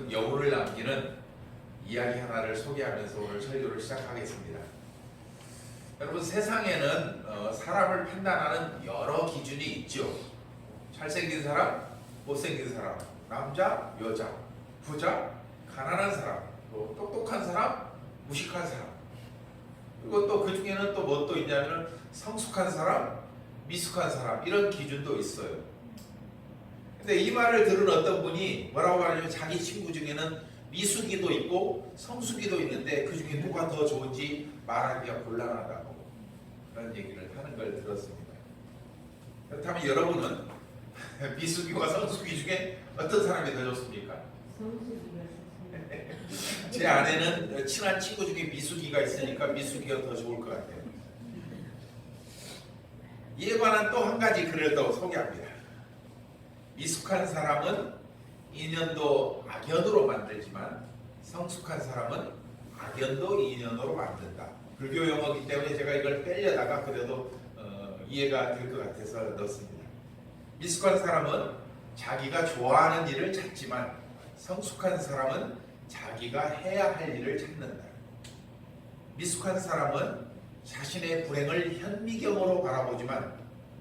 여러분 여운을 남기는 이야기 하나를 소개하면서 오늘 설교를 시작하겠습니다. 여러분 세상에는 사람을 판단하는 여러 기준이 있죠. 잘생긴 사람, 못생긴 사람, 남자, 여자, 부자, 가난한 사람, 또 똑똑한 사람, 무식한 사람. 그리고 또 그 중에는 또 뭐 또 있냐면 성숙한 사람, 미숙한 사람 이런 기준도 있어요. 근데 이 말을 들은 어떤 분이 뭐라고 말하냐면 자기 친구 중에는 미숙이도 있고 성숙이도 있는데 그 중에 누가 더 좋은지 말하기가 곤란하다고 그런 얘기를 하는 걸 들었습니다. 그렇다면 여러분은 미숙이와 성숙이 중에 어떤 사람이 더 좋습니까? 제 아내는 친한 친구 중에 미숙이가 있으니까 미숙이가 더 좋을 것 같아요. 이에 관한 또 한 가지 글을 더 소개합니다. 미숙한 사람은 인연도 악연으로 만들지만 성숙한 사람은 악연도 인연으로 만든다. 불교 용어이기 때문에 제가 이걸 빼려다가 그래도 이해가 될 것 같아서 넣습니다. 미숙한 사람은 자기가 좋아하는 일을 찾지만 성숙한 사람은 자기가 해야 할 일을 찾는다. 미숙한 사람은 자신의 불행을 현미경으로 바라보지만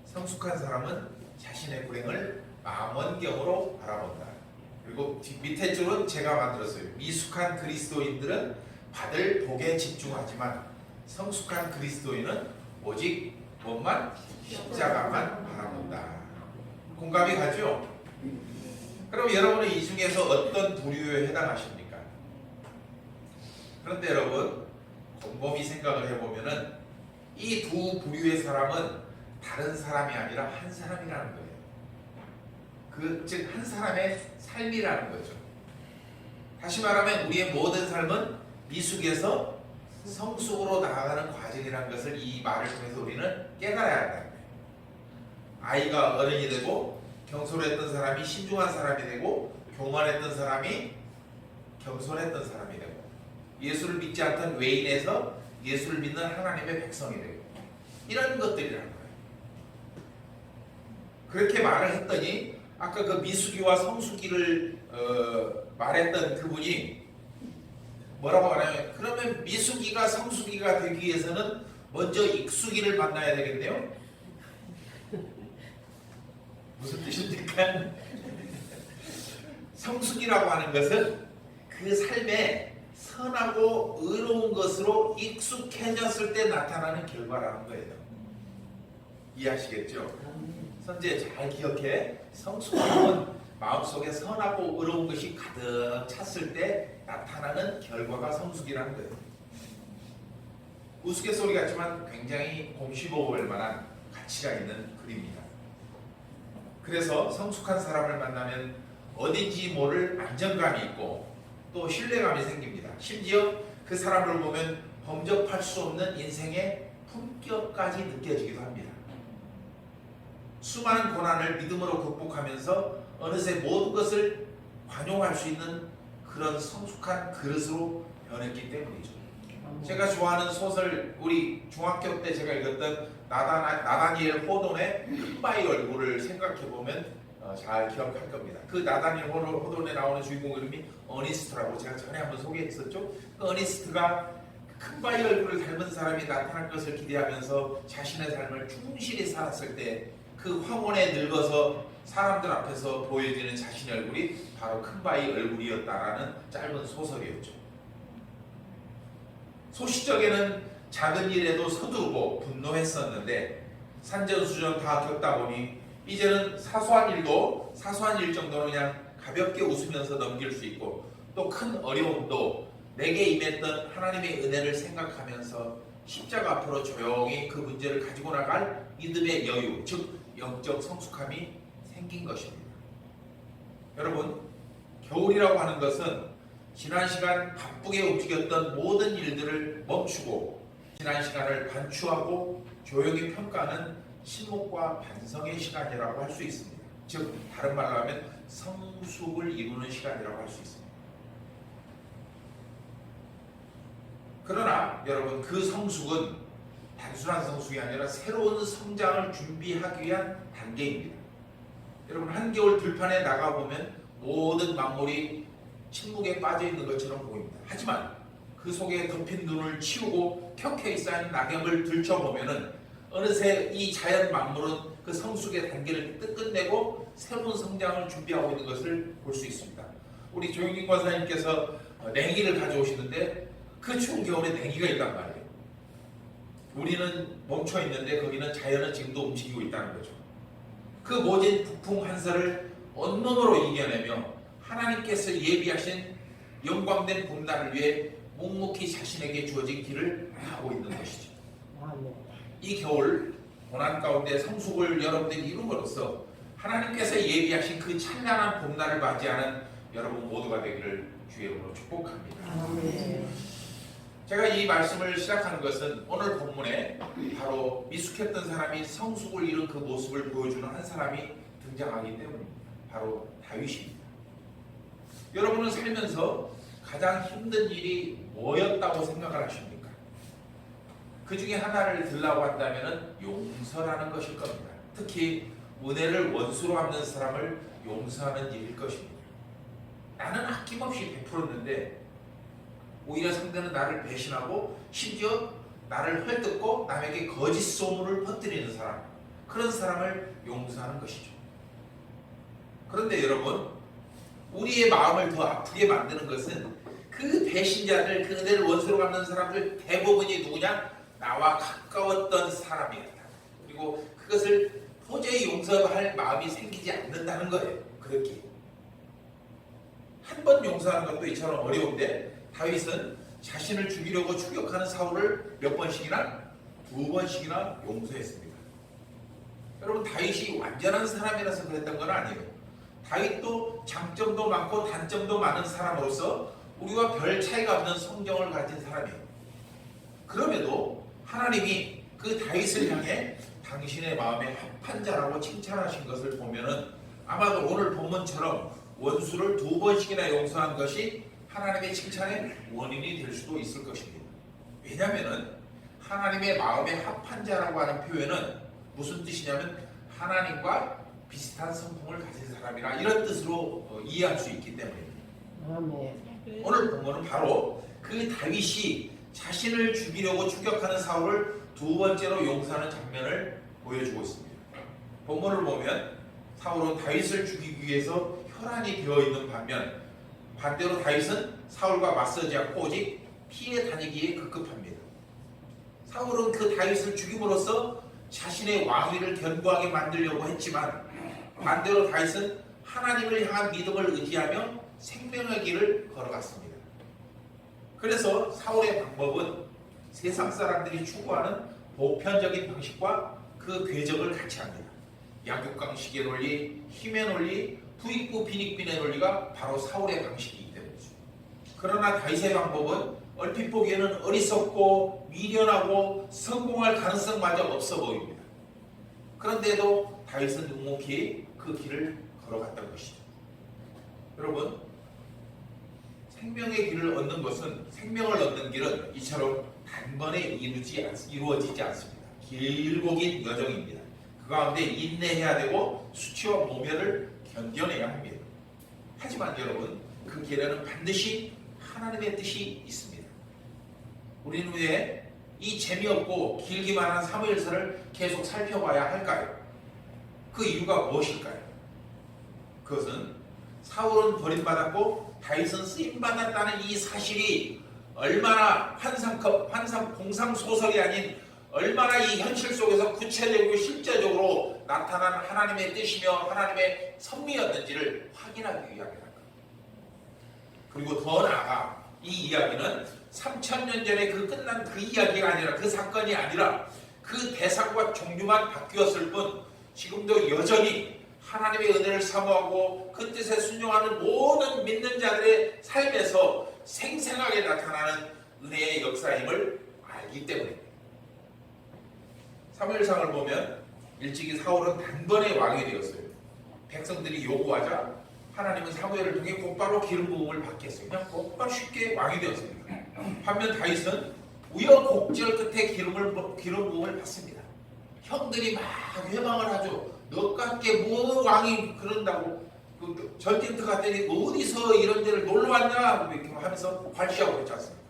성숙한 사람은 자신의 불행을 망원경으로 바라본다. 그리고 밑에 줄은 제가 만들었어요. 미숙한 그리스도인들은 받을 복에 집중하지만 성숙한 그리스도인은 오직 뭐만? 십자가만 바라본다. 공감이 가죠? 그럼 여러분은 이 중에서 어떤 부류에 해당하십니까? 그런데 여러분 곰곰이 생각을 해보면은 이 두 부류의 사람은 다른 사람이 아니라 한 사람이라는 거예요. 즉 한 사람의 삶이라는 거죠. 다시 말하면 우리의 모든 삶은 미숙에서 성숙으로 나아가는 과정이라는 것을 이 말을 통해서 우리는 깨달아야 한다는 거예요. 아이가 어른이 되고 경솔했던 사람이 신중한 사람이 되고 교만했던 사람이 겸손했던 사람이 되고 예수를 믿지 않던 외인에서 예수를 믿는 하나님의 백성이 되고 이런 것들이라는 거예요. 그렇게 말을 했더니 아까 그 미숙이와 성숙이를 말했던 그분이 뭐라고 하냐면 그러면 미숙이가 성숙이가 되기 위해서는 먼저 익숙이를 만나야 되겠네요? 무슨 뜻입니까? 성숙이라고 하는 것은 그 삶에 선하고 의로운 것으로 익숙해졌을 때 나타나는 결과라는 거예요. 이해하시겠죠? 선제 잘 기억해. 성숙함은 마음속에 선하고 의로운 것이 가득 찼을 때 나타나는 결과가 성숙이라는 거예요. 우스갯소리 같지만 굉장히 곰씹어볼 만한 가치가 있는 글입니다. 그래서 성숙한 사람을 만나면 어딘지 모를 안정감이 있고 또 신뢰감이 생깁니다. 심지어 그 사람을 보면 범접할 수 없는 인생의 품격까지 느껴지기도 합니다. 수많은 고난을 믿음으로 극복하면서 어느새 모든 것을 관용할 수 있는 그런 성숙한 그릇으로 변했기 때문이죠. 제가 좋아하는 소설, 우리 중학교 때 제가 읽었던 나다니엘 호돈의 큰바위 얼굴을 생각해보면 잘 기억할 겁니다. 그 나다니엘 호돈에 나오는 주인공 이름이 어니스트라고 제가 전에 한번 소개했었죠. 그 어니스트가 큰바위 얼굴을 닮은 사람이 나타날 것을 기대하면서 자신의 삶을 충실히 살았을 때 그 황혼에 늙어서 사람들 앞에서 보여지는 자신의 얼굴이 바로 큰바위 얼굴이었다라는 짧은 소설이었죠. 소시적에는 작은 일에도 서두르고 분노했었는데 산전수전 다 겪다 보니 이제는 사소한 일 정도는 그냥 가볍게 웃으면서 넘길 수 있고 또 큰 어려움도 내게 임했던 하나님의 은혜를 생각하면서 십자가 앞으로 조용히 그 문제를 가지고 나갈 믿음의 여유, 즉 영적 성숙함이 생긴 것입니다. 여러분, 겨울이라고 하는 것은 지난 시간 바쁘게 움직였던 모든 일들을 멈추고 지난 시간을 반추하고 조용히 평가하는 침묵과 반성의 시간이라고 할 수 있습니다. 즉 다른 말로 하면 성숙을 이루는 시간이라고 할 수 있습니다. 그러나 여러분 그 성숙은 단순한 성숙이 아니라 새로운 성장을 준비하기 위한 단계입니다. 여러분 한겨울 들판에 나가보면 모든 만물이 침묵에 빠져 있는 것처럼 보입니다. 하지만 그 속에 덮인 눈을 치우고 켜켜이 쌓인 낙엽을 들춰보면은 어느새 이 자연 만물은 그 성숙의 단계를 끝내고 새로운 성장을 준비하고 있는 것을 볼 수 있습니다. 우리 조영진 권사님께서 냉이를 가져오시는데 그 추운 겨울에 냉이가 있단 말이에요. 우리는 멈춰 있는데 거기는 자연은 지금도 움직이고 있다는 거죠. 그 모진 북풍 한설을 온몸으로 이겨내며 하나님께서 예비하신 영광된 봄날을 위해 묵묵히 자신에게 주어진 길을 가고 있는 것이죠. 이 겨울 고난 가운데 성숙을 여러분들이 이룸으로써 하나님께서 예비하신 그 찬란한 봄날을 맞이하는 여러분 모두가 되기를 주의 이름으로 축복합니다. 제가 이 말씀을 시작하는 것은 오늘 본문에 바로 미숙했던 사람이 성숙을 이룬 그 모습을 보여주는 한 사람이 등장하기 때문입니다. 바로 다윗입니다. 여러분은 살면서 가장 힘든 일이 뭐였다고 생각을 하십니까? 그 중에 하나를 들라고 한다면 용서라는 것일 겁니다. 특히 은혜를 원수로 갚는 사람을 용서하는 일일 것입니다. 나는 아낌없이 베풀었는데 오히려 상대는 나를 배신하고 심지어 나를 헐뜯고 남에게 거짓 소문을 퍼뜨리는 사람, 그런 사람을 용서하는 것이죠. 그런데 여러분, 우리의 마음을 더 아프게 만드는 것은 그 배신자들, 그 은혜를 원수로 갚는 사람들 대부분이 누구냐? 나와 가까웠던 사람이었다. 그리고 그것을 도저히 용서할 마음이 생기지 않는다는 거예요. 그렇게 한 번 용서하는 것도 이처럼 어려운데 다윗은 자신을 죽이려고 추격하는 사울을 몇 번씩이나? 2번씩이나 용서했습니다. 여러분, 다윗이 완전한 사람이라서 그랬던 건 아니에요. 다윗도 장점도 많고 단점도 많은 사람으로서 우리와 별 차이가 없는 성경을 가진 사람이에요. 그럼에도 하나님이 그 다윗을 향해 당신의 마음에 합한 자라고 칭찬하신 것을 보면은 아마도 오늘 본문처럼 원수를 2번씩이나 용서한 것이 하나님의 칭찬의 원인이 될 수도 있을 것입니다. 왜냐하면 하나님의 마음에 합한 자라고 하는 표현은 무슨 뜻이냐면 하나님과 비슷한 성품을 가진 사람이라 이런 뜻으로 이해할 수 있기 때문입니다. 오늘 본문은 바로 그 다윗이 자신을 죽이려고 추격하는 사울을 2번째로 용서하는 장면을 보여주고 있습니다. 본문을 보면 사울은 다윗을 죽이기 위해서 혈안이 되어 있는 반대로 다윗은 사울과 맞서지 않고 오직 피해 다니기에 급급합니다. 사울은 그 다윗을 죽임으로써 자신의 왕위를 견고하게 만들려고 했지만 반대로 다윗은 하나님을 향한 믿음을 의지하며 생명의 길을 걸어갔습니다. 그래서 사울의 방법은 세상 사람들이 추구하는 보편적인 방식과 그 궤적을 같이 합니다. 약육강식의 논리, 힘의 논리, 부익부 빈익빈의 논리가 바로 사울의 방식이기 때문이죠. 그러나 다윗의 방법은 얼핏 보기에는 어리석고 미련하고 성공할 가능성마저 없어 보입니다. 그런데도 다윗은 묵묵히 그 길을 걸어갔던 것이죠. 여러분, 생명의 길을 얻는 것은, 생명을 얻는 길은 이처럼 단번에 이루어지지 않습니다. 길고 긴 여정입니다. 그 가운데 인내해야 되고 수치와 모멸을 견뎌내야 합니다. 하지만 여러분, 그 길에는 반드시 하나님의 뜻이 있습니다. 우리는 왜 이 재미없고 길기만 한 사무엘서를 계속 살펴봐야 할까요? 그 이유가 무엇일까요? 그것은 사울은 버림받았고 다윗은 쓰임받았다는 이 사실이 얼마나 공상소설이 아닌 얼마나 이 현실 속에서 구체적이고 실제적으로 나타난 하나님의 뜻이며 하나님의 섭리였는지를 확인하기 위함이다. 그리고 더 나아가 이 이야기는 3000년 전에 끝난 그 이야기가 아니라, 그 사건이 아니라 그 대상과 종류만 바뀌었을 뿐 지금도 여전히 하나님의 은혜를 사모하고 그 뜻에 순종하는 모든 믿는 자들의 삶에서 생생하게 나타나는 은혜의 역사임을 알기 때문입니다. 사무엘상을 보면 일찍이 사울은 단번에 왕이 되었어요. 백성들이 요구하자 하나님은 사무엘을 통해 곧바로 기름 부음을 받게 했어요. 그냥 곧바로 쉽게 왕이 되었습니다. 반면 다윗은 우여곡절 끝에 기름 부음을 받습니다. 형들이 막 회방을 하죠. 너가 함께 뭐 왕이 그런다고. 그 전쟁터 갔더니 어디서 이런 데를 놀러 왔냐 이렇게 하면서 발시하고 그렇지 않습니까?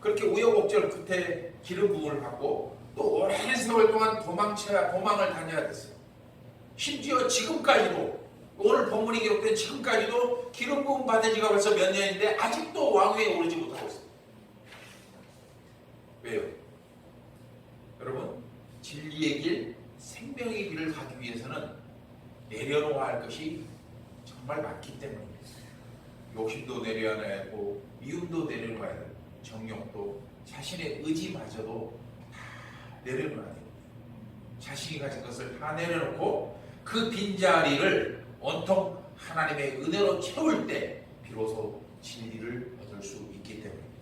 그렇게 우여곡절 끝에 기름 부음을 받고 또 오랜 세월 동안 도망을 다녀야 됐어요. 심지어 지금까지도 오늘 본문이 기록된 지금까지도 기름 부음 받은 지가 벌써 몇 년인데 아직도 왕위에 오르지 못하고 있어요. 왜요? 여러분, 진리의 길, 생명의 길을 가기 위해서는 내려놓아야 할 것이 정말 많기 때문입니다. 욕심도 내려놔야 하고 미움도 내려놔야 하고 정욕도 자신의 의지마저도 다 내려놓아야 돼요. 자신이 가진 것을 다 내려놓고 그 빈자리를 온통 하나님의 은혜로 채울 때 비로소 진리를 얻을 수 있기 때문입니다.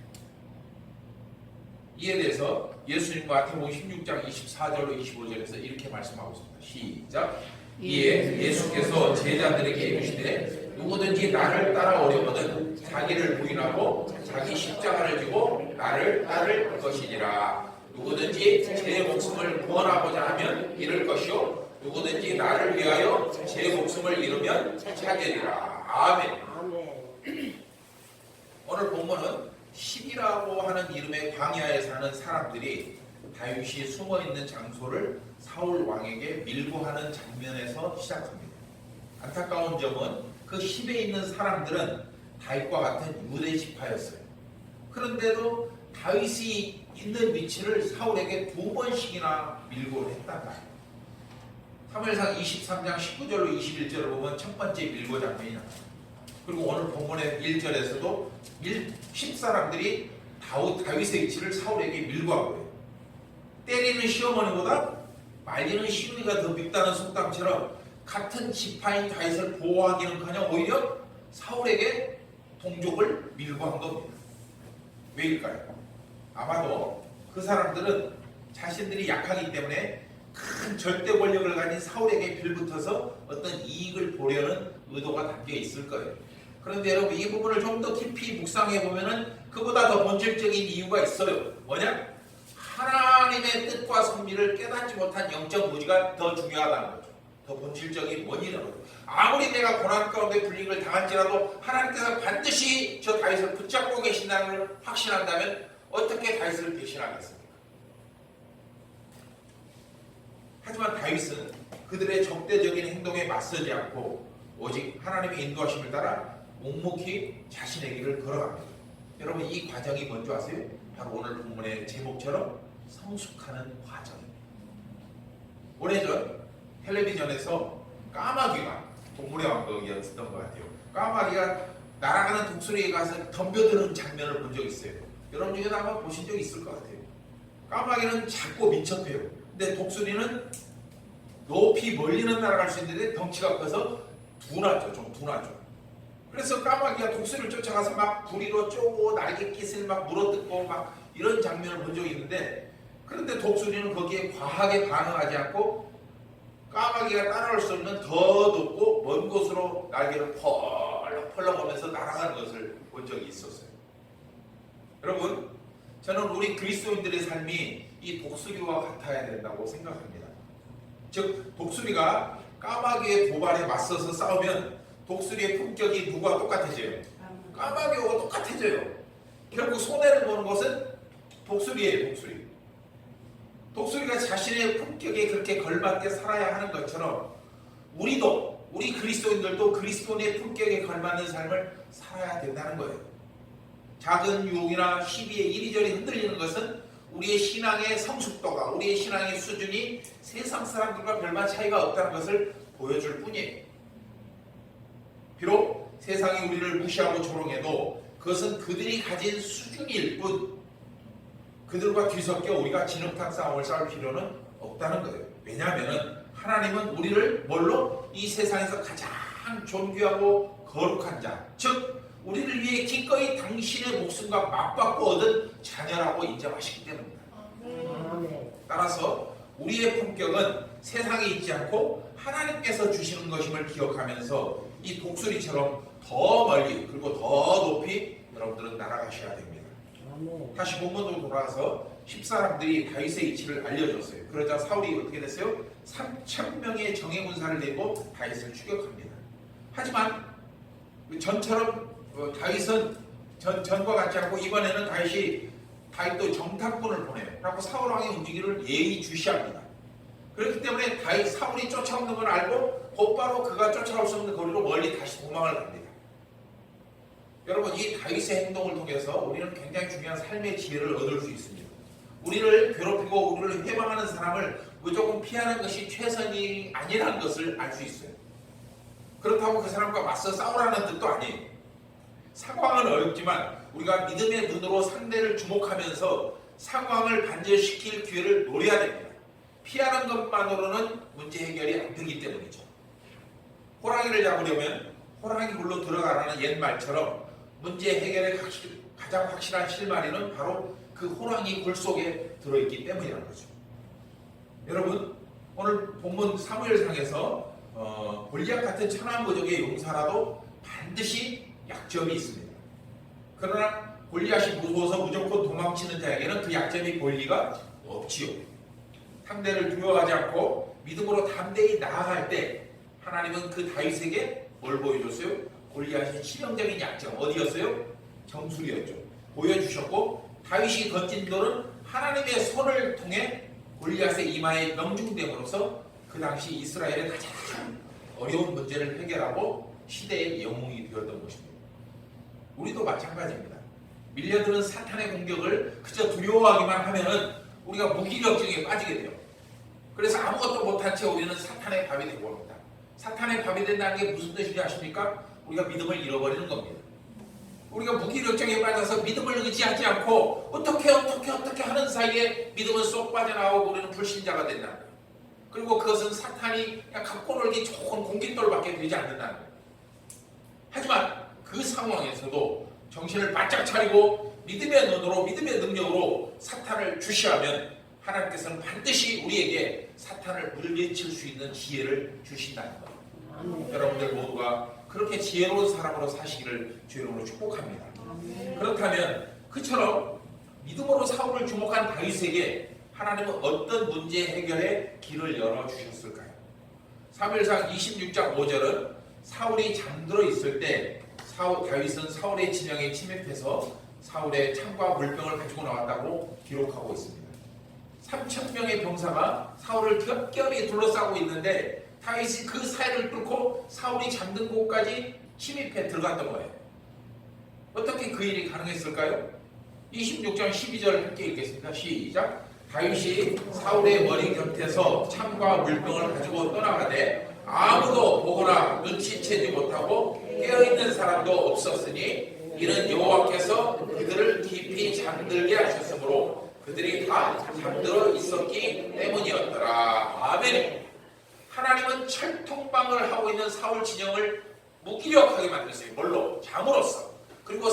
이에 대해서 예수님 마태복음 16장 24절로 25절에서 이렇게 말씀하고 있습니다. 시작. 이에 예수께서 제자들에게 이르시되 누구든지 나를 따라오려거든 자기를 부인하고 자기 십자가를 지고 나를 따를 것이니라. 누구든지 제 목숨을 구원하고자 하면 잃을 것이요 누구든지 나를 위하여 제 목숨을 잃으면 찾으리라. 아멘. 오늘 본문은 10이라고 하는 이름의 광야에 사는 사람들이 다윗이 숨어있는 장소를 사울 왕에게 밀고하는 장면에서 시작합니다. 안타까운 점은 그 10에 있는 사람들은 다윗과 같은 유대 지파였어요. 그런데도 다윗이 있는 위치를 사울에게 2번씩이나 밀고 했단 말이에요. 사무엘상 23장 19절로 21절을 보면 첫 번째 밀고 장면이 나옵니다. 그리고 오늘 본문의 1절에서도 10사람들이 다윗의 위치를 사울에게 밀고 한 거예요. 때리는 시어머니보다 말리는 시누이가 더 밉다는 속담처럼 같은 지파인 다윗을 보호하기는커녕 오히려 사울에게 동족을 밀고 한 겁니다. 왜일까요? 아마도 그 사람들은 자신들이 약하기 때문에 큰 절대 권력을 가진 사울에게 빌붙어서 어떤 이익을 보려는 의도가 담겨 있을 거예요. 그런데 여러분, 이 부분을 좀 더 깊이 묵상해 보면은 그보다 더 본질적인 이유가 있어요. 뭐냐? 하나님의 뜻과 섭리를 깨닫지 못한 영적 무지가 더 중요하다는 거죠. 더 본질적인 원인은 거죠. 아무리 내가 고난 가운데 불이익을 당할지라도 하나님께서 반드시 저 다윗을 붙잡고 계신다는 걸 확신한다면 어떻게 다윗을 배신하겠습니까? 하지만 다윗은 그들의 적대적인 행동에 맞서지 않고 오직 하나님의 인도하심을 따라 묵묵히 자신의 길을 걸어갑니다. 여러분, 이 과정이 뭔지 아세요? 바로 오늘 본문의 제목처럼 성숙하는 과정입니다. 오래전 텔레비전에서 까마귀가 동물의 왕국이었던 것 같아요. 까마귀가 날아가는 독수리에 가서 덤벼드는 장면을 본 적이 있어요. 여러분 중에도 아마 보신 적이 있을 것 같아요. 까마귀는 작고 민첩해요. 근데 독수리는 높이 멀리는 날아갈 수 있는데 덩치가 커서 좀 둔하죠. 그래서 까마귀가 독수리를 쫓아가서 막 부리로 쪼고 날갯깃을 막 물어뜯고 막 이런 장면을 본 적이 있는데, 그런데 독수리는 거기에 과하게 반응하지 않고 까마귀가 따라올 수 없는 더 높고 먼 곳으로 날개를 펄럭펄럭 하면서 날아가는 것을 본 적이 있었어요. 여러분, 저는 우리 그리스도인들의 삶이 이 독수리와 같아야 된다고 생각합니다. 즉, 독수리가 까마귀의 도발에 맞서서 싸우면 독수리의 품격이 누구와 똑같아져요? 까마귀하고 똑같아져요. 결국 손해를 보는 것은 독수리예요. 독수리가 자신의 품격에 그렇게 걸맞게 살아야 하는 것처럼 우리 그리스도인들도 그리스도인의 품격에 걸맞는 삶을 살아야 된다는 거예요. 작은 유혹이나 시비에 이리저리 흔들리는 것은 우리의 신앙의 성숙도가, 우리의 신앙의 수준이 세상 사람들과 별반 차이가 없다는 것을 보여줄 뿐이에요. 비록 세상이 우리를 무시하고 조롱해도 그것은 그들이 가진 수준일 뿐, 그들과 뒤섞여 우리가 진흙탕 싸움을 싸울 필요는 없다는 거예요. 왜냐하면 하나님은 우리를 뭘로? 이 세상에서 가장 존귀하고 거룩한 자, 즉 우리를 위해 기꺼이 당신의 목숨과 맞받고 얻은 자녀라고 인정하시기 때문입니다. 따라서 우리의 품격은 세상에 있지 않고 하나님께서 주시는 것임을 기억하면서 이 독수리처럼 더 멀리 그리고 더 높이 여러분들은 날아가셔야 됩니다. 다시 본문으로 돌아와서 10사람들이 다윗의 위치를 알려줬어요. 그러자 사울이 어떻게 됐어요? 3,000명의 정예 군사를 내고 다윗을 추격합니다. 하지만 전처럼 다윗은 전과 같지 않고 이번에는 다윗도 정탐꾼을 보내요. 그래서 사울 왕의 움직임을 예의주시합니다. 그렇기 때문에 사울이 쫓아오는 걸 알고 곧바로 그가 쫓아올 수 없는 거리로 멀리 다시 도망을 갑니다. 여러분, 이 다윗의 행동을 통해서 우리는 굉장히 중요한 삶의 지혜를 얻을 수 있습니다. 우리를 괴롭히고 우리를 해방하는 사람을 무조건 피하는 것이 최선이 아니라는 것을 알 수 있어요. 그렇다고 그 사람과 맞서 싸우라는 뜻도 아니에요. 상황은 어렵지만 우리가 믿음의 눈으로 상대를 주목하면서 상황을 반전시킬 기회를 노려야 됩니다. 피하는 것만으로는 문제 해결이 안 되기 때문이죠. 호랑이를 잡으려면 호랑이 굴로 들어가라는 옛말처럼 문제 해결의 가장 확실한 실마리는 바로 그 호랑이 굴 속에 들어있기 때문이라는 거죠. 여러분, 오늘 본문 사무엘상에서 골리앗 같은 천하무적의 용사라도 반드시 약점이 있습니다. 그러나 골리앗이 무서워서 무조건 도망치는 자에게는 그 약점이 보일 리가 없지요. 상대를 두려워하지 않고 믿음으로 담대히 나아갈 때 하나님은 그 다윗에게 뭘 보여줬어요? 골리앗의 치명적인 약점 어디였어요? 정수리였죠. 보여주셨고 다윗이 던진 돌은 하나님의 손을 통해 골리앗의 이마에 명중됨으로써 그 당시 이스라엘의 가장 어려운 문제를 해결하고 시대의 영웅이 되었던 것입니다. 우리도 마찬가지입니다. 밀려드는 사탄의 공격을 그저 두려워하기만 하면은 우리가 무기력증에 빠지게 돼요. 그래서 아무것도 못한 채 우리는 사탄의 밥이 되고 합니다. 사탄의 밥이 된다는 게 무슨 뜻인지 아십니까? 우리가 믿음을 잃어버리는 겁니다. 우리가 무기력증에 빠져서 믿음을 의지하지 않고 어떻게 하는 사이에 믿음은 쏙 빠져나오고 우리는 불신자가 된다는 거예요. 그리고 그것은 사탄이 그냥 갖고 놀기 좋은 공깃돌밖에 되지 않는다는 거예요. 하지만 그 상황에서도 정신을 바짝 차리고 믿음의 눈으로 믿음의 능력으로 사탄을 주시하면 하나님께서는 반드시 우리에게 사탄을 물리칠 수 있는 지혜를 주신다는 거예요. 여러분들 모두가 그렇게 지혜로운 사람으로 사시기를 주의 이름으로 축복합니다. 그렇다면 그처럼 믿음으로 사울을 주목한 다윗에게 하나님은 어떤 문제 해결의 길을 열어주셨을까요? 사무엘상 26장 5절은 사울이 잠들어 있을 때 다윗은 사울의 진영에 침입해서 사울의 창과 물병을 가지고 나왔다고 기록하고 있습니다. 3,000명의 병사가 사울을 겹겹이 둘러싸고 있는데 다윗이 그 사이를 뚫고 사울이 잠든 곳까지 침입해 들어갔던 거예요. 어떻게 그 일이 가능했을까요? 26장 12절 함께 읽겠습니다. 시작. 다윗이 사울의 머리 곁에서 창과 물병을 가지고 떠나가되 아무도 보거나 눈치채지 못하고 깨어있는 사람도 없었으니 이는 여호와께서 그들을 깊이 잠들게 하셨으므로 그들이 다 잠들어 있었기 때문이었더라. 아멘. 하나님은 철통방을 하고 있는 사울 진영을 무기력하게 만들었어요. 뭘로? 잠으로써. 그리고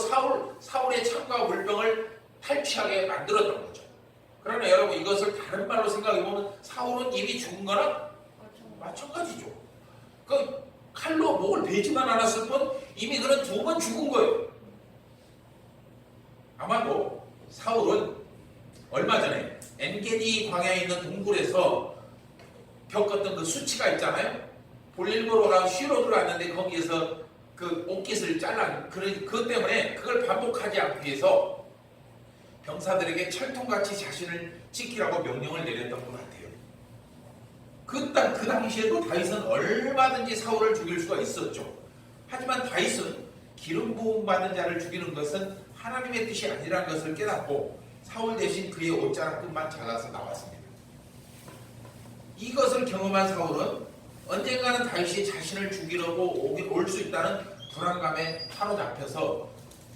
사울의 창과 물병을 탈취하게 만들었던 거죠. 그러나 여러분 이것을 다른 말로 생각해보면 사울은 이미 죽은 거나 마찬가지죠. 그 칼로 목을 베지만 않았을 뿐 이미 그는 2번 죽은 거예요. 아마도 사울은 얼마 전에 엔게디 광야에 있는 동굴에서 겪었던 그 수치가 있잖아요. 볼일보러 가서 쉬러 들어왔는데 거기에서 그 옷깃을 잘라 그것 때문에 그걸 반복하지 않기 위해서 병사들에게 철통같이 자신을 지키라고 명령을 내렸던 것 같아요. 그 당시에도 다윗은 얼마든지 사울을 죽일 수가 있었죠. 하지만 다윗은 기름 부음 받은 자를 죽이는 것은 하나님의 뜻이 아니라는 것을 깨닫고 사울 대신 그의 옷자락끝만 잘라서 나왔습니다. 이것을 경험한 사울은 언젠가는 다윗이 자신을 죽이려고 올 수 있다는 불안감에 사로잡혀서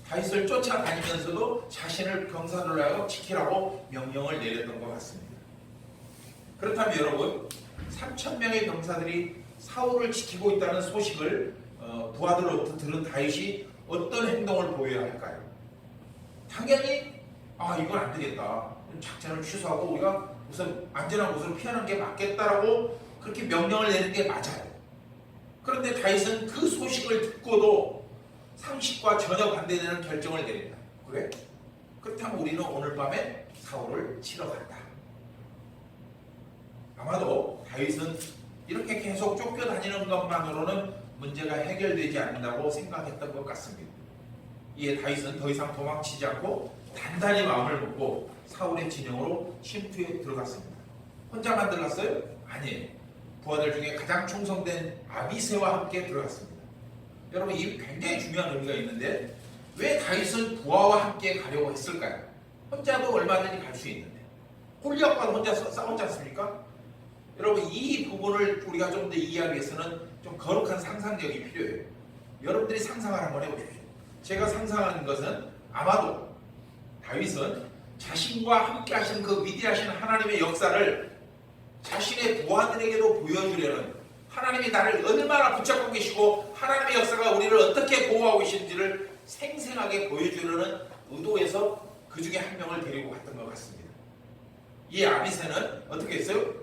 다윗을 쫓아다니면서도 자신을 병사들로 하여 지키라고 명령을 내렸던 것 같습니다. 그렇다면 여러분 3,000명의 병사들이 사울을 지키고 있다는 소식을 부하들로부터 들은 다윗이 어떤 행동을 보여야 할까요? 당연히 이건 안 되겠다. 작전을 취소하고 우리가 우선 안전한 곳으로 피하는 게 맞겠다라고 그렇게 명령을 내는 게 맞아요. 그런데 다윗은 그 소식을 듣고도 상식과 전혀 반대되는 결정을 내린다. 그래? 그렇다면 우리는 오늘 밤에 사울을 치러 간다. 아마도 다윗은 이렇게 계속 쫓겨다니는 것만으로는 문제가 해결되지 않는다고 생각했던 것 같습니다. 이에 다윗은 더 이상 도망치지 않고 단단히 마음을 먹고 사울의 진영으로 침투해 들어갔습니다. 혼자만 들어갔어요? 아니에요. 부하들 중에 가장 충성된 아비새와 함께 들어갔습니다. 여러분, 이 굉장히 중요한 의미가 있는데 왜 다윗은 부하와 함께 가려고 했을까요? 혼자도 얼마든지 갈 수 있는데 골리앗과 혼자 싸웠지 않습니까? 여러분, 이 부분을 우리가 좀 더 이해하기 위해서는 좀 거룩한 상상력이 필요해요. 여러분들이 상상을 한번 해보십시오. 제가 상상하는 것은 아마도 다윗은 자신과 함께 하신 그 위대하신 하나님의 역사를 자신의 부하들에게도 보여주려는, 하나님이 나를 얼마나 붙잡고 계시고 하나님의 역사가 우리를 어떻게 보호하고 계신지를 생생하게 보여주려는 의도에서 그 중에 한 명을 데리고 갔던 것 같습니다. 이 아비새는 어떻게 했어요?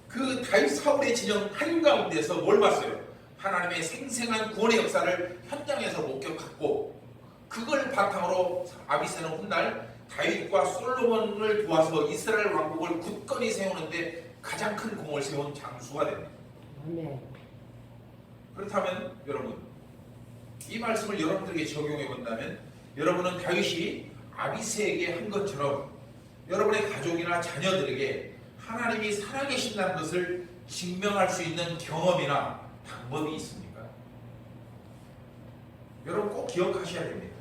그 다윗 사울의 진영 한가운데서 뭘 봤어요? 하나님의 생생한 구원의 역사를 현장에서 목격했고, 그걸 바탕으로 아비새는 훗날 다윗과 솔로몬을 도와서 이스라엘 왕국을 굳건히 세우는데 가장 큰 공을 세운 장수가 됩니다. 네. 그렇다면 여러분, 이 말씀을 여러분들에게 적용해 본다면 여러분은 다윗이 아비새에게 한 것처럼 여러분의 가족이나 자녀들에게 하나님이 살아계신다는 것을 증명할 수 있는 경험이나 방법이 있습니까? 여러분 꼭 기억하셔야 됩니다.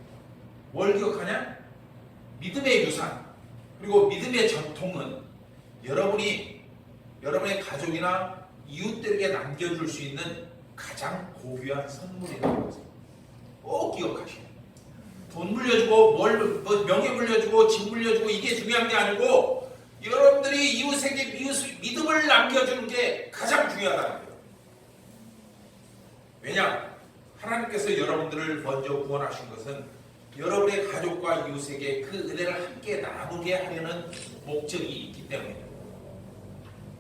뭘 기억하냐? 믿음의 유산 그리고 믿음의 전통은 여러분이 여러분의 가족이나 이웃들에게 남겨줄 수 있는 가장 고귀한 선물이라는 것을 꼭 기억하셔야 돼요. 돈 물려주고 명예 물려주고 집 물려주고 이게 중요한 게 아니고 여러분들이 이웃에게 믿음을 남겨주는 게 가장 중요하다는 거예요. 왜냐? 하나님께서 여러분들을 먼저 구원하신 것은 여러분의 가족과 이웃에게 그 은혜를 함께 나누게 하려는 목적이 있기 때문입니다.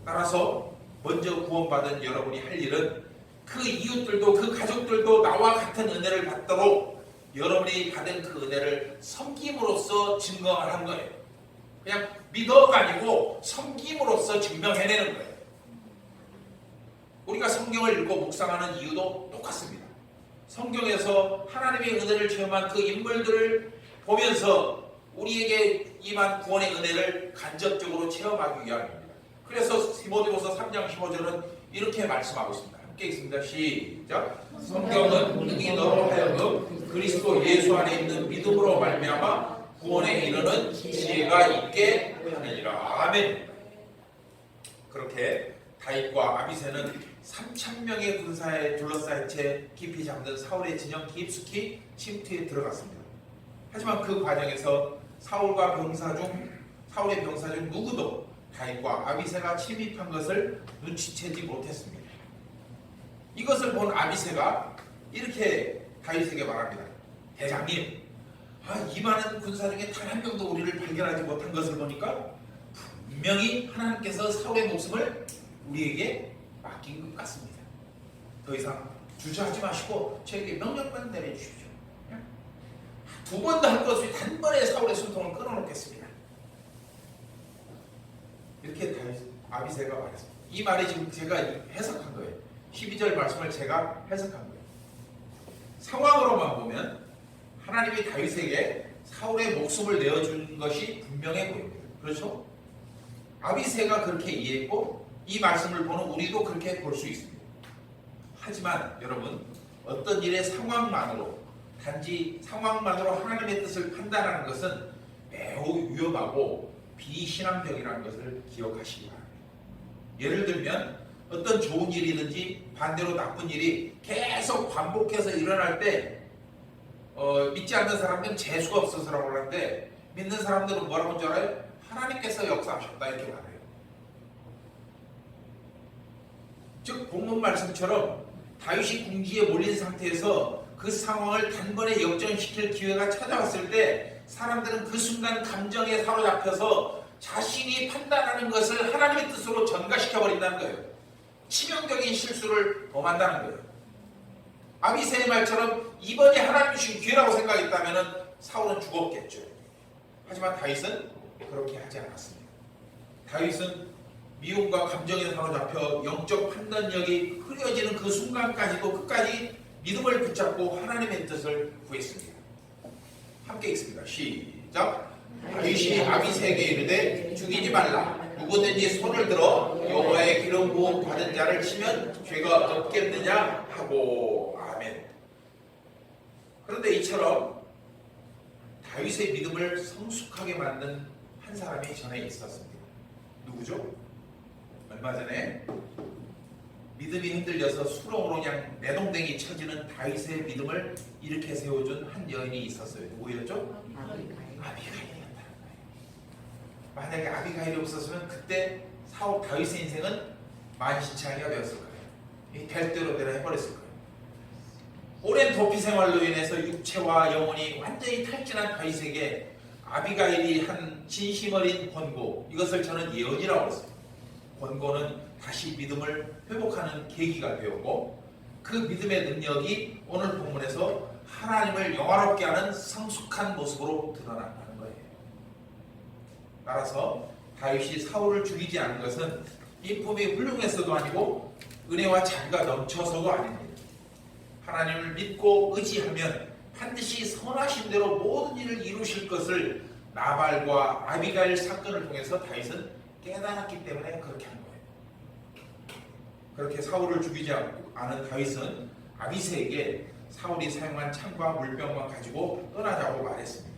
따라서 먼저 구원받은 여러분이 할 일은 그 이웃들도 그 가족들도 나와 같은 은혜를 받도록 여러분이 받은 그 은혜를 섬김으로써 증거를 한 거예요. 그냥 믿어가 아니고 섬김으로써 증명해내는 거예요. 우리가 성경을 읽고 묵상하는 이유도 똑같습니다. 성경에서 하나님의 은혜를 체험한 그 인물들을 보면서 우리에게 임한 구원의 은혜를 간접적으로 체험하기 위함입니다. 그래서 디모데후서 3장 15절은 이렇게 말씀하고 있습니다. 함께 읽습니다. 시작. 성경은 능히 너로 하여금 그리스도 예수 안에 있는 믿음으로 말미암아 구원에 이르는 지혜가 있게 하느니라. 아멘. 그렇게 다윗과 아비새는 3,000명의 군사에 둘러싸인 채 깊이 잠든 사울의 진영 깊숙이 침투에 들어갔습니다. 하지만 그 과정에서 사울의 병사 중 누구도 다윗과 아비새가 침입한 것을 눈치채지 못했습니다. 이것을 본 아비새가 이렇게 다윗에게 말합니다. 대장님, 이 많은 군사 중에 단 한 명도 우리를 발견하지 못한 것을 보니까 분명히 하나님께서 사울의 목숨을 우리에게 맡긴 것 같습니다. 더 이상 주저하지 마시고 저에게 명령만 내려주십시오. 두 번도 할 것 없이 단번에 사울의 숨통을 끊어놓겠습니다. 이렇게 아비새가 말했습니다. 이 말이 지금 제가 해석한 거예요. 12절 말씀을 제가 해석한 거예요. 상황으로만 보면 하나님이 다윗에게 사울의 목숨을 내어준 것이 분명해 보입니다. 그렇죠? 아비새가 그렇게 이해했고 이 말씀을 보는 우리도 그렇게 볼 수 있습니다. 하지만 여러분, 어떤 일의 상황만으로 단지 상황만으로 하나님의 뜻을 판단하는 것은 매우 위험하고 비신앙적이라는 것을 기억하시기 바랍니다. 예를 들면 어떤 좋은 일이든지 반대로 나쁜 일이 계속 반복해서 일어날 때 믿지 않는 사람들은 재수가 없어서라고 하는데 믿는 사람들은 뭐라고 하는 줄 알아요? 하나님께서 역사하셨다 이렇게 말해요. 즉 본문 말씀처럼 다윗이 궁지에 몰린 상태에서 그 상황을 단번에 역전시킬 기회가 찾아왔을 때 사람들은 그 순간 감정에 사로잡혀서 자신이 판단하는 것을 하나님의 뜻으로 전가시켜버린다는 거예요. 치명적인 실수를 범한다는 거예요. 아비새의 말처럼 이번이 하나님 주신 기회라고 생각했다면 사울은 죽었겠죠. 하지만 다윗은 그렇게 하지 않았습니다. 다윗은 미움과 감정에 사로잡혀 영적 판단력이 흐려지는 그 순간까지도 끝까지 믿음을 붙잡고 하나님의 뜻을 구했습니다. 함께 읽습니다. 시작. 다윗이 아비새에게 이르되 죽이지 말라. 누구든지 손을 들어 여호와의 기름 부음 받은 자를 치면 죄가 없겠느냐 하고. 아멘. 그런데 이처럼 다윗의 믿음을 성숙하게 만든 한 사람이 전에 있었습니다. 누구죠? 얼마 전에 믿음이 흔들려서 수렁으로 그냥 내동댕이 쳐지는 다윗의 믿음을 일으켜 세워준 한 여인이 있었어요. 누구였죠? 아비가일이었다는 거예요. 만약에 아비가일이 없었으면 그때 다윗의 인생은 만신창이가 되었을 거예요. 이 될 대로 되라 해버렸을 거예요. 오랜 도피 생활로 인해서 육체와 영혼이 완전히 탈진한 다윗에게 아비가일이 한 진심 어린 권고, 이것을 저는 예언이라고 했어요. 권고는 다시 믿음을 회복하는 계기가 되었고, 그 믿음의 능력이 오늘 본문에서 하나님을 영화롭게 하는 성숙한 모습으로 드러난다는 거예요. 따라서 다윗이 사울을 죽이지 않은 것은 인품이 훌륭해서도 아니고 은혜와 자비가 넘쳐서도 아닙니다. 하나님을 믿고 의지하면 반드시 선하신 대로 모든 일을 이루실 것을 나발과 아비가일 사건을 통해서 다윗은 깨달았기 때문에 그렇게 한 거예요. 그렇게 사울을 죽이지 않은 다윗은 아비새에게 사울이 사용한 창과 물병만 가지고 떠나자고 말했습니다.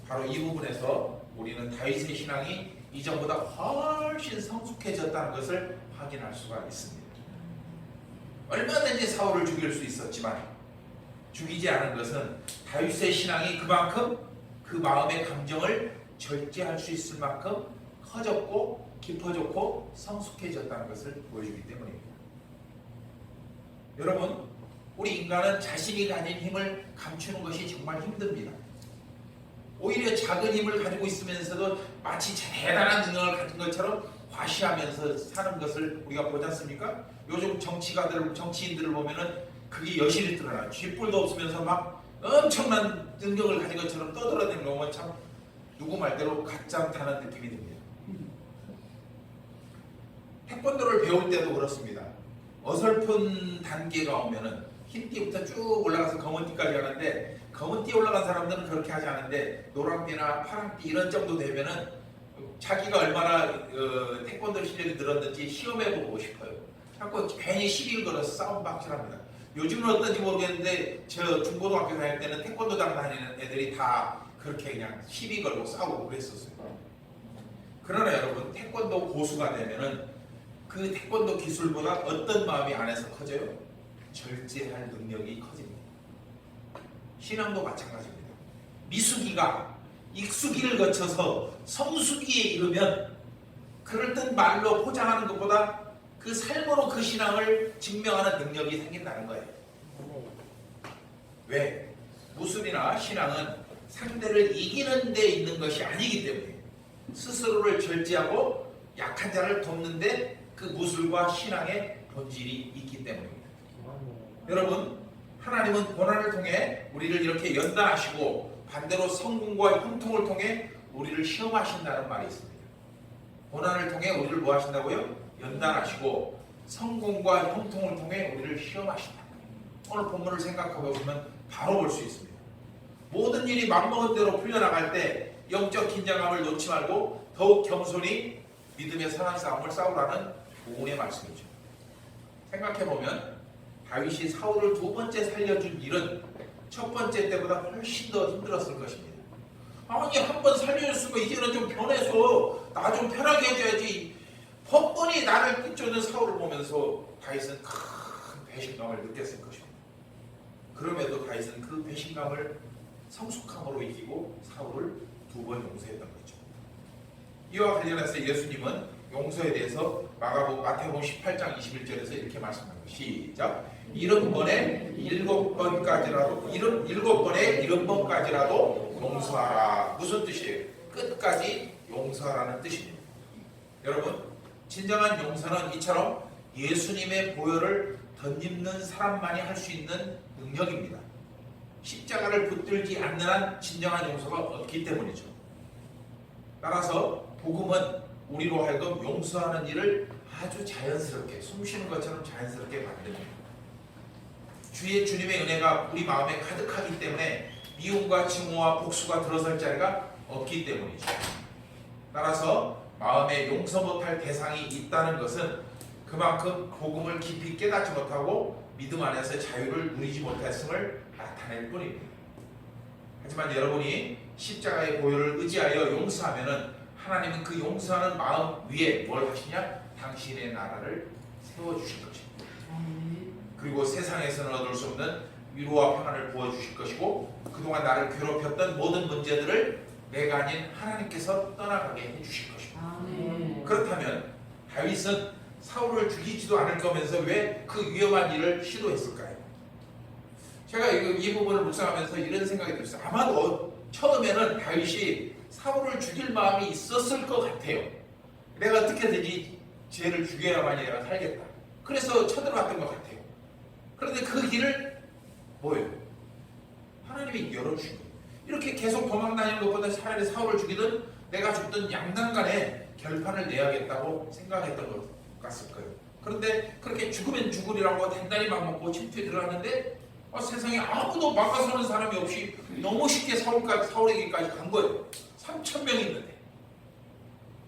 바로 이 부분에서 우리는 다윗의 신앙이 이전보다 훨씬 성숙해졌다는 것을 확인할 수가 있습니다. 얼마든지 사울을 죽일 수 있었지만 죽이지 않은 것은 다윗의 신앙이 그만큼 그 마음의 감정을 절제할 수 있을 만큼 커졌고 깊어졌고 성숙해졌다는 것을 보여주기 때문입니다. 여러분, 우리 인간은 자신이 가진 힘을 감추는 것이 정말 힘듭니다. 오히려 작은 힘을 가지고 있으면서도 마치 대단한 능력을 가진 것처럼 과시하면서 사는 것을 우리가 보지 않습니까? 요즘 정치인들을 보면은 그게 여실히 드러나요. 쥐뿔도 없으면서 막 엄청난 능력을 가진 것처럼 떠들어대는 경우가 참 누구 말대로 가짜다는 느낌이 듭니다. 태권도를 배울 때도 그렇습니다. 어설픈 단계가 오면은 흰띠부터 쭉 올라가서 검은띠까지 하는데, 검은띠 올라간 사람들은 그렇게 하지 않은데 노랑띠나 파랑띠 이런 정도 되면은 자기가 얼마나 태권도 실력이 늘었는지 시험해보고 싶어요. 자꾸 괜히 시비를 걸어서 싸움 박질합니다. 요즘은 어떤지 모르겠는데 저 중고등학교 다닐 때는 태권도장 다니는 애들이 다 그렇게 그냥 시비 걸고 싸우고 그랬었어요. 그러나 여러분, 태권도 고수가 되면은 그 태권도 기술보다 어떤 마음이 안에서 커져요? 절제할 능력이 커집니다. 신앙도 마찬가지입니다. 미숙이가 익숙이를 거쳐서 성숙이에 이르면 그럴듯 말로 포장하는 것보다 그 삶으로 그 신앙을 증명하는 능력이 생긴다는 거예요. 왜? 무술이나 신앙은 상대를 이기는 데 있는 것이 아니기 때문에 스스로를 절제하고 약한 자를 돕는데 그 무술과 신앙의 본질이 있기 때문입니다. 여러분, 하나님은 고난을 통해 우리를 이렇게 연단하시고 반대로 성공과 형통을 통해 우리를 시험하신다는 말이 있습니다. 고난을 통해 우리를 뭐 하신다고요? 연단하시고 성공과 형통을 통해 우리를 시험하신다. 오늘 본문을 생각해 보시면 바로 볼 수 있습니다. 모든 일이 맘먹은 대로 풀려나갈 때 영적 긴장감을 놓지 말고 더욱 겸손히 믿음의 선한 싸움을 싸우라는 보훈의 말씀이죠. 생각해 보면 다윗이 사울을 두 번째 살려준 일은 첫 번째 때보다 훨씬 더 힘들었을 것입니다. 아니, 한 번 살려줬으면 이제는 좀 변해서 나 좀 편하게 해줘야지. 뻔뻔히 나를 쫓는 사울을 보면서 다윗은 큰 배신감을 느꼈을 것입니다. 그럼에도 다윗은 그 배신감을 성숙함으로 이기고 사울을 두 번 용서했던 거죠. 이와 관련해서 예수님은 용서에 대해서 마태복음 18장 21절에서 이렇게 말씀합니다. 시작. 70번에 7번까지라도 7번에 70번까지라도 용서하라. 무슨 뜻이에요? 끝까지 용서하라는 뜻입니다. 여러분, 진정한 용서는 이처럼 예수님의 보혈을 덧입는 사람만이 할 수 있는 능력입니다. 십자가를 붙들지 않는 한 진정한 용서가 없기 때문이죠. 따라서 복음은 우리로 하여금 용서하는 일을 아주 자연스럽게 숨쉬는 것처럼 자연스럽게 만듭니다. 주의 주님의 은혜가 우리 마음에 가득하기 때문에 미움과 증오와 복수가 들어설 자리가 없기 때문이죠. 따라서 마음에 용서 못할 대상이 있다는 것은 그만큼 복음을 깊이 깨닫지 못하고 믿음 안에서 자유를 누리지 못했음을 나타낼 뿐입니다. 하지만 여러분이 십자가의 보혈을 의지하여 용서하면은 하나님은 그 용서하는 마음 위에 뭘 하시냐? 당신의 나라를 세워주실 것입니다. 그리고 세상에서는 얻을 수 없는 위로와 평안을 부어주실 것이고 그동안 나를 괴롭혔던 모든 문제들을 내가 아닌 하나님께서 떠나가게 해주실 것입니다. 그렇다면 다윗은 사울을 죽이지도 않을 거면서 왜 그 위험한 일을 시도했을까요? 제가 이 부분을 묵상하면서 이런 생각이 들었어요. 아마도 처음에는 다윗이 사울을 죽일 마음이 있었을 것 같아요. 내가 어떻게든지 쟤를 죽여야만이 내가 살겠다. 그래서 쳐들어갔던 것 같아요. 그런데 그 길을 뭐예요? 하나님이 열어주신 거예요. 이렇게 계속 도망다니는 것보다 차라리 사울을 죽이든 내가 죽든 양난간에 결판을 내야겠다고 생각했던 것 같을 거예요. 그런데 그렇게 죽으면 죽으리라고 단단히 맘먹고 침투에 들어갔는데 세상에 아무도 막아서는 사람이 없이 너무 쉽게 사울에게까지 간 거예요. 3,000명이 있는데.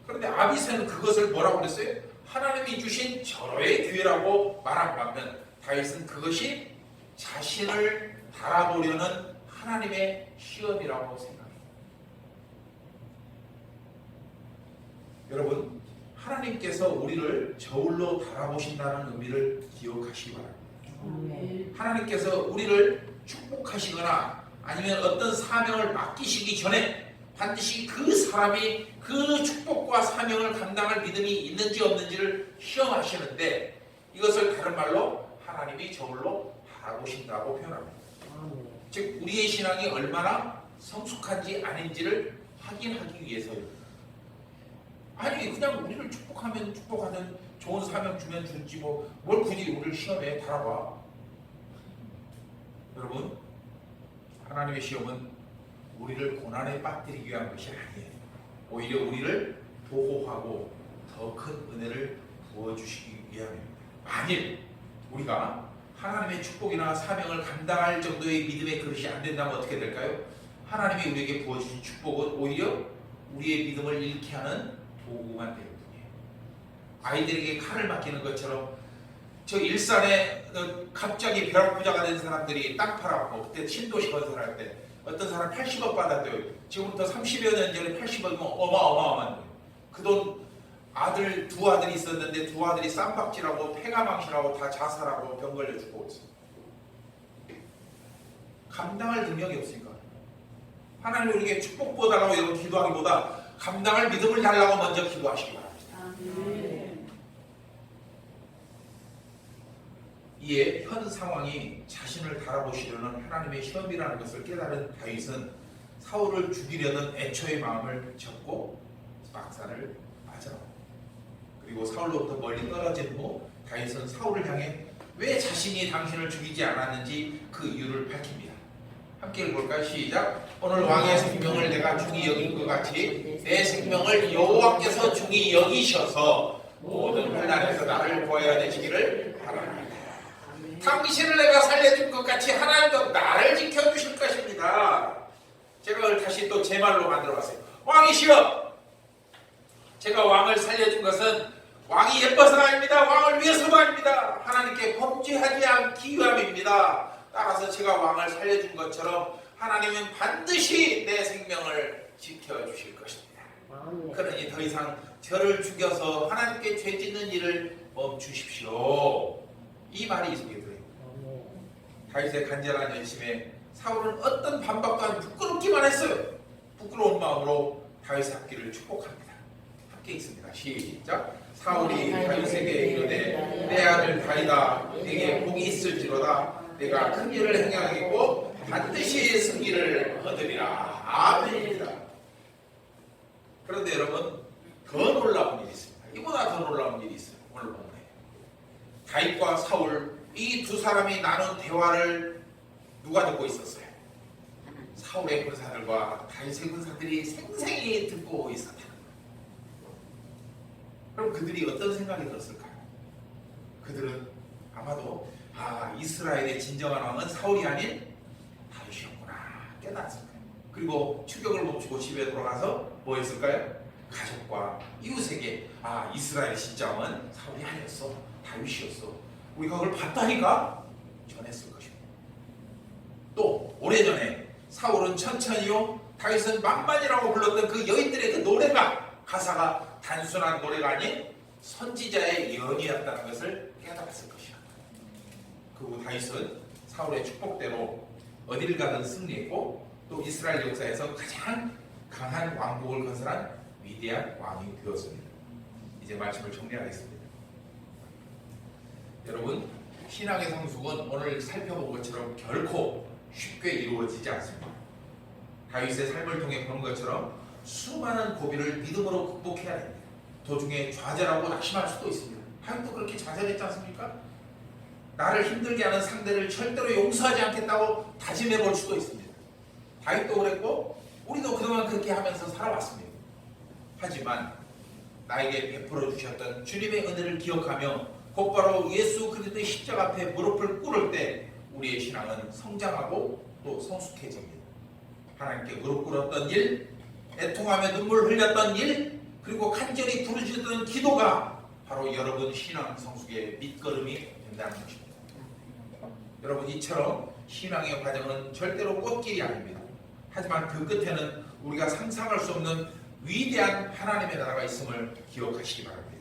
그런데 아비새는 그것을 뭐라고 그랬어요? 하나님이 주신 절호의 기회라고 말한 반면 다윗은 그것이 자신을 달아보려는 하나님의 시험이라고 생각해요. 여러분, 하나님께서 우리를 저울로 달아보신다는 의미를 기억하시기 바랍니다. 하나님께서 우리를 축복하시거나 아니면 어떤 사명을 맡기시기 전에 반드시 그 사람이 그 축복과 사명을 감당할 믿음이 있는지 없는지를 시험하시는데 이것을 다른 말로 하나님이 저울로 바라보신다고 표현합니다. 즉 우리의 신앙이 얼마나 성숙한지 아닌지를 확인하기 위해서입니다. 아니 그냥 우리를 축복하면 축복하든 좋은 사명 주면 주지 뭘 굳이 우리를 시험에 달아봐. 여러분, 하나님의 시험은 우리를 고난에 빠뜨리기 위한 것이 아니에요. 오히려 우리를 보호하고 더 큰 은혜를 부어주시기 위함입니다. 만일 우리가 하나님의 축복이나 사명을 감당할 정도의 믿음의 그릇이 안 된다면 어떻게 될까요? 하나님이 우리에게 부어주신 축복은 오히려 우리의 믿음을 잃게 하는 도구만 되는 뿐이에요. 아이들에게 칼을 맡기는 것처럼 저 일산에 갑자기 벼락부자가 된 사람들이 땅 팔아갖고 그때 신도시 건설할 때 어떤 사람 80억 받았대요. 지금부터 30여 년 전에 80억이면 어마어마한 거예요. 그 돈 아들 두 아들이 있었는데 두 아들이 쌈박질하고 폐가망신하고 다 자살하고 병 걸려 죽고 있어요. 감당할 능력이 없으니까. 하나님 우리에게 축복보다라고 여러분 기도하기보다 감당할 믿음을 달라고 먼저 기도하시기 바랍니다. 이에 현 상황이 자신을 달아보시려는 하나님의 시험이라는 것을 깨달은 다윗은 사울을 죽이려는 애초의 마음을 접고 막사를 맞아요. 그리고 사울로부터 멀리 떨어진 후 다윗은 사울을 향해 왜 자신이 당신을 죽이지 않았는지 그 이유를 밝힙니다. 함께 읽어볼까요? 시작. 오늘 왕의 생명을 내가 중히 여긴 것 같이 내 생명을 여호와께서 중히 여기셔서 모든 환난에서 나를 구하여 되시기를 바랍니다. 당신을 내가 살려준 것 같이 하나님도 나를 지켜주실 것입니다. 제가 그걸 다시 또 제 말로 만들어봤어요. 왕이시여, 제가 왕을 살려준 것은 왕이 예뻐서가 아닙니다. 왕을 위해서가 아닙니다. 하나님께 범죄하지 않기 위함입니다. 따라서 제가 왕을 살려준 것처럼 하나님은 반드시 내 생명을 지켜주실 것입니다. 그러니 더 이상 저를 죽여서 하나님께 죄 짓는 일을 멈추십시오. 이 말이 이 속에 들어요. 다윗의 간절한 열심에 사울은 어떤 반박도 안 부끄럽기만 했어요. 부끄러운 마음으로 다윗의 앞길을 축복합니다. 함께 읽습니다. 시작. 사울이 다윗에게 이르되 내 아들 다윗아 내게 복이 있을지로다. 내가 큰 일을 행하겠고 반드시 승리를 얻으리라. 아멘입니다. 그런데 여러분 더 놀라운 일이 있습니다. 이보다 더 놀라운 일이 있어요. 오늘 본문에 다윗과 사울 이 두 사람이 나눈 대화를 누가 듣고 있었어요? 사울의 군사들과 다윗의 군사들이 생생히 듣고 있었다. 그럼 그들이 어떤 생각이 들었을까요? 그들은 아마도 이스라엘의 진정한 왕은 사울이 아닌 다윗이었구나 깨달았을 거예요. 그리고 추격을 멈추고 집에 돌아가서 뭐 했을까요? 가족과 이웃에게 이스라엘의 진짜 왕은 사울이 아니었어, 다윗이었어, 우리가 그걸 봤다니까 전했을 것입니다. 또 오래전에 사울은 천천히요, 다윗은 만만이라고 불렀던 그 여인들의 그 노래가, 가사가 단순한 노래가 아닌 선지자의 예언이었다는 것을 깨달았을 것이야. 그 후 다윗은 사울의 축복대로 어디를 가든 승리했고, 또 이스라엘 역사에서 가장 강한 왕국을 건설한 위대한 왕이 되었습니다. 이제 말씀을 정리하겠습니다. 여러분, 신앙의 성숙은 오늘 살펴본 것처럼 결코 쉽게 이루어지지 않습니다. 다윗의 삶을 통해 보는 것처럼 수많은 고비를 믿음으로 극복해야 됩니다. 도중에 좌절하고 낙심할 수도 있습니다. 다윗도 그렇게 좌절했지 않습니까? 나를 힘들게 하는 상대를 절대로 용서하지 않겠다고 다짐해 볼 수도 있습니다. 다윗도 그랬고 우리도 그동안 그렇게 하면서 살아왔습니다. 하지만 나에게 베풀어 주셨던 주님의 은혜를 기억하며 곧바로 예수 그리스도의 십자가 앞에 무릎을 꿇을 때 우리의 신앙은 성장하고 또 성숙해집니다. 하나님께 무릎 꿇었던 일, 애통하며 눈물 흘렸던 일, 그리고 간절히 부르짖던 기도가 바로 여러분 신앙 성숙의 밑거름이 된다는 것입니다. 여러분, 이처럼 신앙의 과정은 절대로 꽃길이 아닙니다. 하지만 그 끝에는 우리가 상상할 수 없는 위대한 하나님의 나라가 있음을 기억하시기 바랍니다.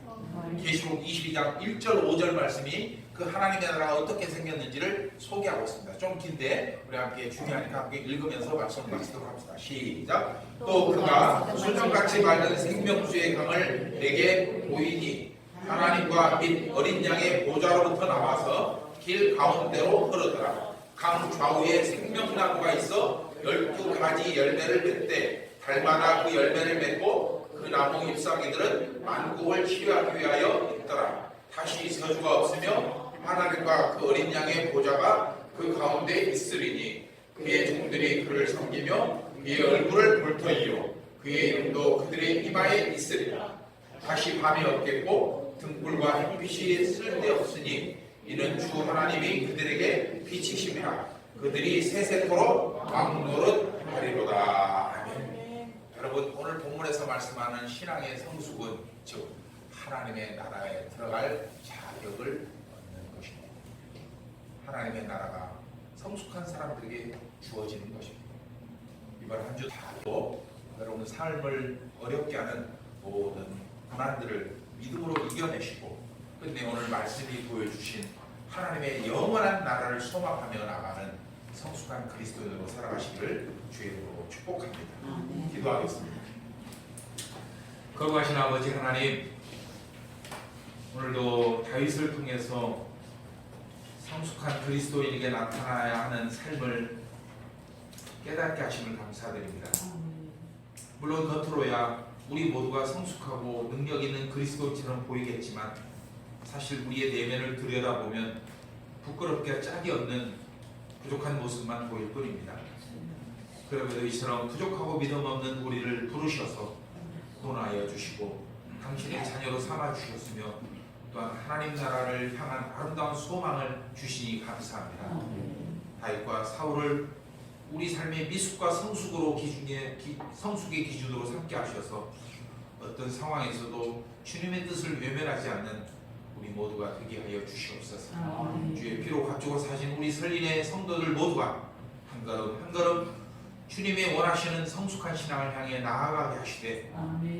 계시록 22장 1절 5절 말씀이 그 하나님의 나라가 어떻게 생겼는지를 소개하고 있습니다. 좀 긴데 우리 함께 중요하니까 함께 읽으면서 말씀 마치도록 합시다. 시작. 또 그가 수정같이 맑은 생명수의 강을 내게 보이니 하나님과 및 어린 양의 보좌로부터 나와서 길 가운데로 흐르더라. 강 좌우에 생명나무가 있어 12가지 열매를 맺되 달마다 그 열매를 맺고 그 나무 잎사귀들은 만국을 치료하기 위하여 있더라. 다시 저주가 없으며 하나님과 그 어린 양의 보좌가 그 가운데 있으리니 그의 종들이 그를 섬기며 그의 얼굴을 볼 터이요 그의 이름도 그들의 이마에 있으리라. 다시 밤이 없겠고 등불과 햇빛이 쓸데없으니 이는 주 하나님이 그들에게 빛이심이라. 그들이 세세토록 왕노릇 하리로다. 아멘. 여러분, 오늘 본문에서 말씀하는 신앙의 성숙은 즉 하나님의 나라에 들어갈 자격을 얻는 것입니다. 하나님의 나라가 성숙한 사람들에게 주어지는 것입니다. 이번 한 주 다도 여러분 삶을 어렵게 하는 모든 고난들을 믿음으로 이겨내시고 끝내 오늘 말씀이 보여주신 하나님의 영원한 나라를 소망하며 나가는 성숙한 그리스도인으로 살아가시기를 주의 이름으로 축복합니다. 기도하겠습니다. 거룩하신 아버지 하나님, 오늘도 다윗을 통해서 성숙한 그리스도인에게 나타나야 하는 삶을 깨닫게 하심을 감사드립니다. 물론 겉으로야 우리 모두가 성숙하고 능력 있는 그리스도인처럼 보이겠지만 사실 우리의 내면을 들여다보면 부끄럽게 짝이 없는 부족한 모습만 보일 뿐입니다. 그럼에도 이처럼 부족하고 믿음 없는 우리를 부르셔서 구원하여 주시고 당신의 자녀로 삼아 주셨으며 또한 하나님 나라를 향한 아름다운 소망을 주시니 감사합니다. 다윗과 사울을 우리 삶의 미숙과 성숙으로 성숙의 기준으로 삼게 하셔서 어떤 상황에서도 주님의 뜻을 외면하지 않는 우리 모두가 되게 하여 주시옵소서. 주의 피로 갖추고 사신 우리 설린의 성도들 모두가 한 걸음 한 걸음 주님의 원하시는 성숙한 신앙을 향해 나아가게 하시되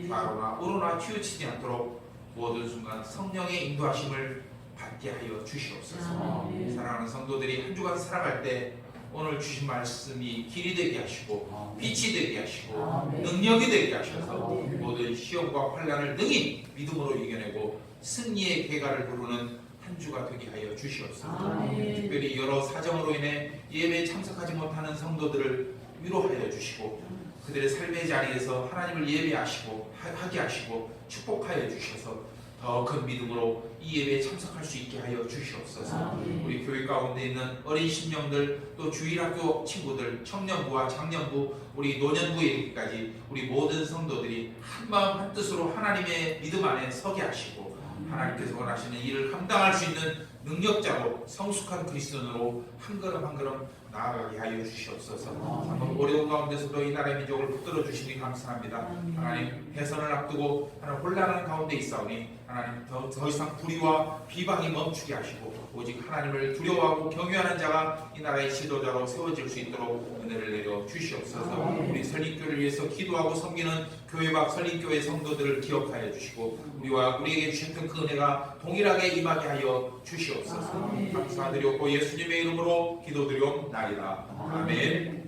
좌로나 우로나 치우치지 않도록 모든 순간 성령의 인도하심을 받게 하여 주시옵소서. 사랑하는 성도들이 한 주간 살아갈 때 오늘 주신 말씀이 길이 되게 하시고 빛이 되게 하시고 능력이 되게 하셔서 모든 시험과 환난을 능히 믿음으로 이겨내고 승리의 계가를 부르는 한 주가 되게 하여 주시옵소서. 특별히 여러 사정으로 인해 예배에 참석하지 못하는 성도들을 위로하여 주시고 그들의 삶의 자리에서 하나님을 예배하시고 하게 하시고 축복하여 주셔서 더 큰 믿음으로 이 예배에 참석할 수 있게 하여 주시옵소서. 우리 교회 가운데 있는 어린 심령들, 또 주일학교 친구들, 청년부와 장년부, 우리 노년부에 이르기까지 우리 모든 성도들이 한마음 한뜻으로 하나님의 믿음 안에 서게 하시고, 하나님께서 원하시는 일을 감당할 수 있는 능력자로 성숙한 그리스도인으로 한 걸음 한 걸음 나아가게 하여 주시옵소서. 한번 어려운 가운데서도 이 나라의 민족을 붙들어 주시니 감사합니다. 하나님, 대선을 앞두고 하나님 혼란한 가운데 있사오니 하나님 더 이상 불의와 비방이 멈추게 하시고 오직 하나님을 두려워하고 경외하는 자가 이 나라의 지도자로 세워질 수 있도록 은혜를 내려 주시옵소서. 우리 설립교를 위해서 기도하고 섬기는 교회와 설립교회 성도들을 기억하여 주시고 우리와 우리에게 주셨던 그 은혜가 동일하게 임하게 하여 주시옵소서. 감사드렸고 예수님의 이름으로 기도드리옵나이다. 아멘.